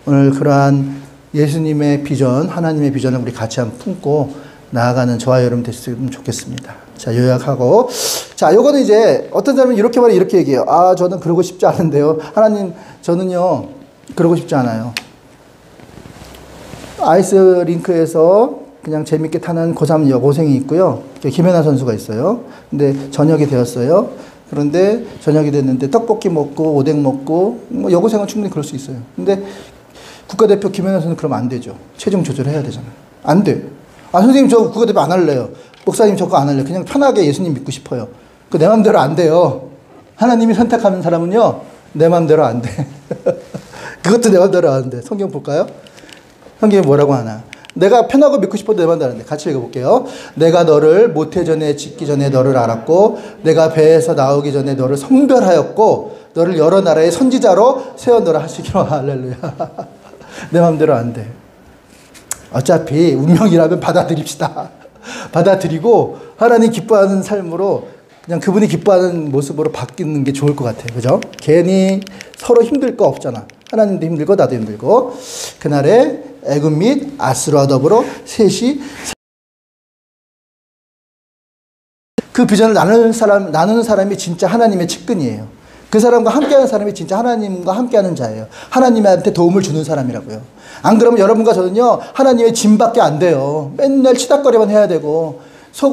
오늘 그러한 예수님의 비전, 하나님의 비전을 우리 같이 한번 품고 나아가는 저와 여러분 됐으면 좋겠습니다. 자, 요약하고. 자, 요거는 이제 어떤 사람은 이렇게 말해, 이렇게 얘기해요. 저는 그러고 싶지 않은데요. 하나님, 저는요, 그러고 싶지 않아요. 아이스링크에서 그냥 재밌게 타는 고3 여고생이 있고요. 김연아 선수가 있어요. 근데 저녁이 되었어요. 그런데 저녁이 됐는데 떡볶이 먹고 오뎅 먹고 뭐 여고생은 충분히 그럴 수 있어요. 근데 국가대표 김연아 선수는 그러면 안 되죠. 체중 조절해야 되잖아요. 안 돼. 선생님 저 국가대표 안 할래요. 목사님 저거 안 할래요. 그냥 편하게 예수님 믿고 싶어요. 그 내 맘대로 안 돼요. 하나님이 선택하는 사람은요. 내 맘대로 안 돼. 그것도 내 맘대로 안 돼. 성경 볼까요? 성경이 뭐라고 하나. 내가 편하고 믿고 싶어도 내 맘대로 안 돼. 같이 읽어볼게요. 내가 너를 모태전에 짓기 전에 너를 알았고 내가 배에서 나오기 전에 너를 성별하였고 너를 여러 나라의 선지자로 세워너라 하시기로. 할렐루야. 내 맘대로 안 돼. 어차피 운명이라면 받아들입시다. 받아들이고 하나님 기뻐하는 삶으로 그냥 그분이 기뻐하는 모습으로 바뀌는 게 좋을 것 같아요. 그죠? 괜히 서로 힘들 거 없잖아. 하나님도 힘들고 나도 힘들고. 그날에 애굽 및 아수르와 더불어 셋이 그 비전을 나누는 사람이 진짜 하나님의 측근이에요. 그 사람과 함께하는 사람이 진짜 하나님과 함께하는 자예요. 하나님한테 도움을 주는 사람이라고요. 안 그러면 여러분과 저는요, 하나님의 짐밖에 안 돼요. 맨날 치닥거리만 해야 되고,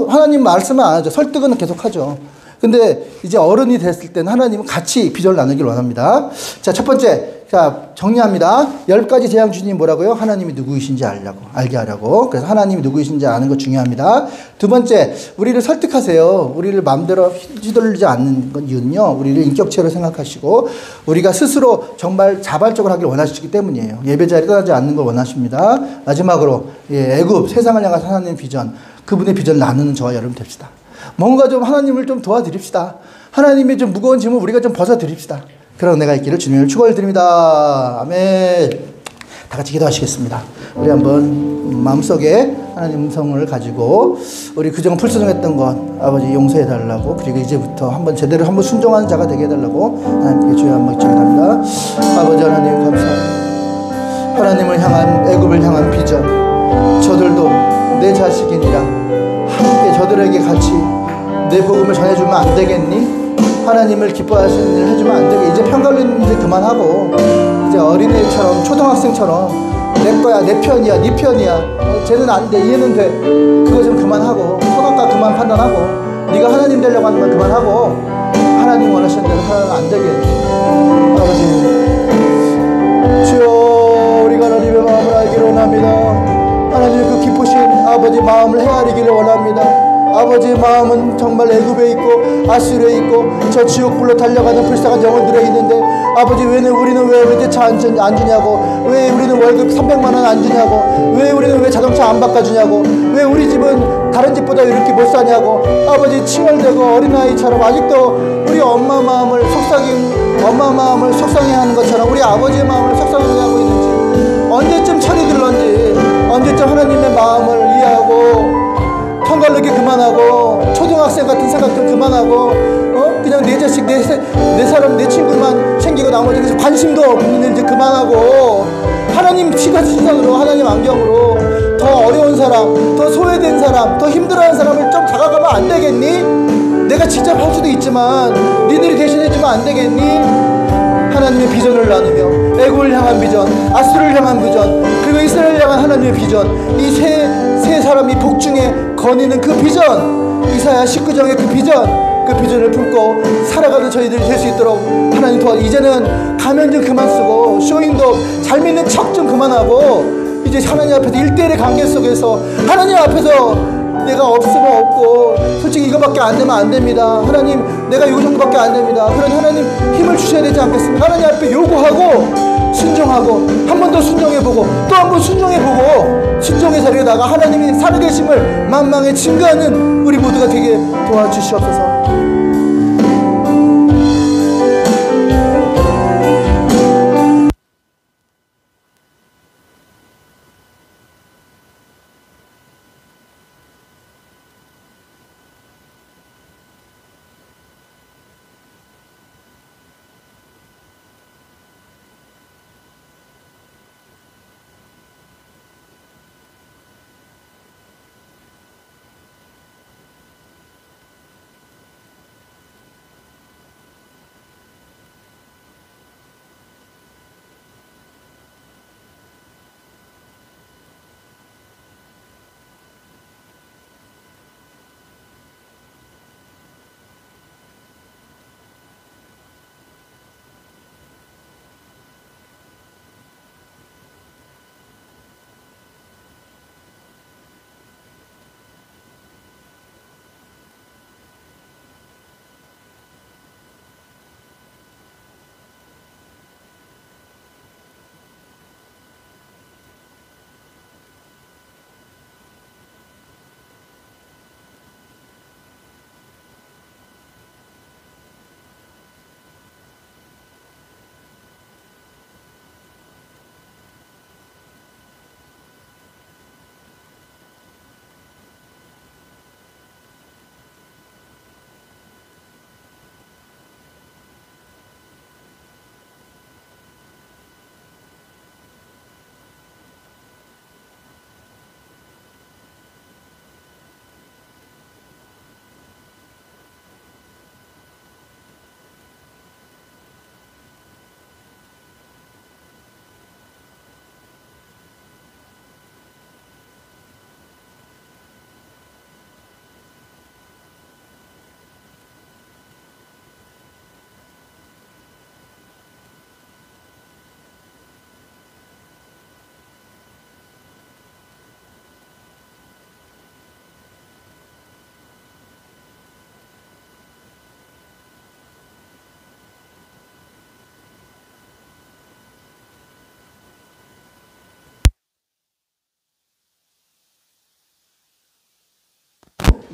하나님 말씀은 안 하죠. 설득은 계속 하죠. 근데 이제 어른이 됐을 때는 하나님은 같이 비전을 나누길 원합니다. 자, 첫 번째. 자, 정리합니다. 10가지 재앙 주님이 뭐라고요? 하나님이 누구이신지 알게 하려고. 그래서 하나님이 누구이신지 아는 거 중요합니다. 두 번째, 우리를 설득하세요. 우리를 마음대로 휘둘리지 않는 건 이유는요, 우리를 인격체로 생각하시고, 우리가 스스로 정말 자발적으로 하길 원하시기 때문이에요. 예배 자리에 떠나지 않는 걸 원하십니다. 마지막으로, 애굽, 세상을 향한 하나님의 비전, 그분의 비전을 나누는 저와 여러분 됩시다. 뭔가 좀 하나님을 좀 도와드립시다. 하나님의 좀 무거운 짐을 우리가 좀 벗어드립시다. 그런 은혜가 있기를 주님을 축원드립니다. 아멘. 다 같이 기도하시겠습니다. 우리 한번 마음속에 하나님 음성을 가지고 우리 그동안 불순종했던 것 아버지 용서해달라고, 그리고 이제부터 한번 제대로 한번 순종하는 자가 되게 해달라고 하나님께 주여 한번 기도합니다. 아버지 하나님 감사합니다. 하나님을 향한, 애굽을 향한 비전, 저들도 내 자식이니라 함께 저들에게 같이 내 복음을 전해주면 안 되겠니? 하나님을 기뻐하시는 일을 해주면 안 되게, 이제 편갈리는 이제 그만하고, 이제 어린애처럼, 초등학생처럼, 내 거야, 내 편이야, 네 편이야, 쟤는 안 돼, 얘는 돼, 그거 좀 그만하고, 선악과 그만 판단하고, 네가 하나님 되려고 하는 건 그만하고, 하나님 원하시는 대로 하면 안 되겠니? 아버지, 주여, 우리가 하나님의 마음을 알기를 원합니다. 하나님의 그 깊으신 아버지 마음을 헤아리기를 원합니다. 아버지의 마음은 정말 애굽에 있고 아수르에 있고 저 지옥불로 달려가는 불쌍한 영혼들에 있는데, 아버지 우리는 왜 외제차 안 주냐고, 왜 우리는 월급 300만 원 안 주냐고, 왜 우리는 왜 자동차 안 바꿔주냐고, 왜 우리 집은 다른 집보다 이렇게 못 사냐고, 아버지 칭얼대고 어린아이처럼 아직도 우리 엄마 마음을 속상해하는 것처럼 우리 아버지의 마음을 속상하게 하고 있는지, 언제쯤 철이 들런지, 언제쯤 하나님의 마음을 이해하고 편갈르기 그만하고 초등학생 같은 생각 좀 그만하고, 그냥 내 자식, 내 사람, 내 친구만 챙기고 나머지 관심도 없는 일 이제 그만하고, 하나님 시선으로, 하나님 안경으로 더 어려운 사람, 더 소외된 사람, 더 힘들어하는 사람을 좀 다가가면 안 되겠니? 내가 직접 할 수도 있지만 니들이 대신해주면 안 되겠니? 하나님의 비전을 나누며 애굽을 향한 비전, 아수르를 향한 비전, 그리고 이스라엘을 향한 하나님의 비전, 이 세 사람이 복중에 거니는 그 비전, 이사야 19장의 그 비전을 품고 살아가는 저희들이 될 수 있도록 하나님 도와주세요. 이제는 가면 좀 그만 쓰고 쇼인도 잘 믿는 척 좀 그만하고, 이제 하나님 앞에서 1대1의 관계 속에서 하나님 앞에서 내가 없으면 없고 솔직히 이거밖에 안 되면 안 됩니다. 하나님 내가 이 정도밖에 안 됩니다. 그런 하나님 힘을 주셔야 되지 않겠습니까? 하나님 앞에 요구하고 순종하고 한 번 더 순종해보고 또 한 번 순종해보고 순종의 자리에 나가 하나님이 살아계심을 만방에 증거하는 우리 모두가 되게 도와주시옵소서.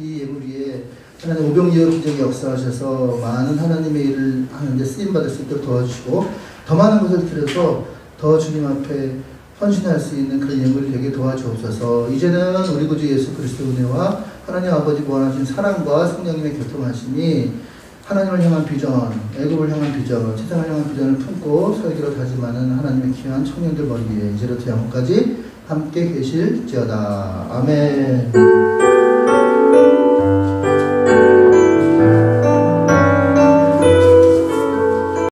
이 예물 위에 하나님 오병이어 기적의 역사하셔서 많은 하나님의 일을 하는데 쓰임받을 수 있도록 도와주시고 더 많은 것을 드려서 더 주님 앞에 헌신할 수 있는 그런 예물이 되게 도와주옵소서. 이제는 우리 구주 예수 그리스도 은혜와 하나님 아버지 무한하신 사랑과 성령님의 교통하심이 하나님을 향한 비전, 애굽을 향한 비전, 세상을 향한 비전을 품고 설계로 다짐하는 하나님의 귀한 청년들 머리 위에 이제부터 영원까지 함께 계실지어다. 아멘.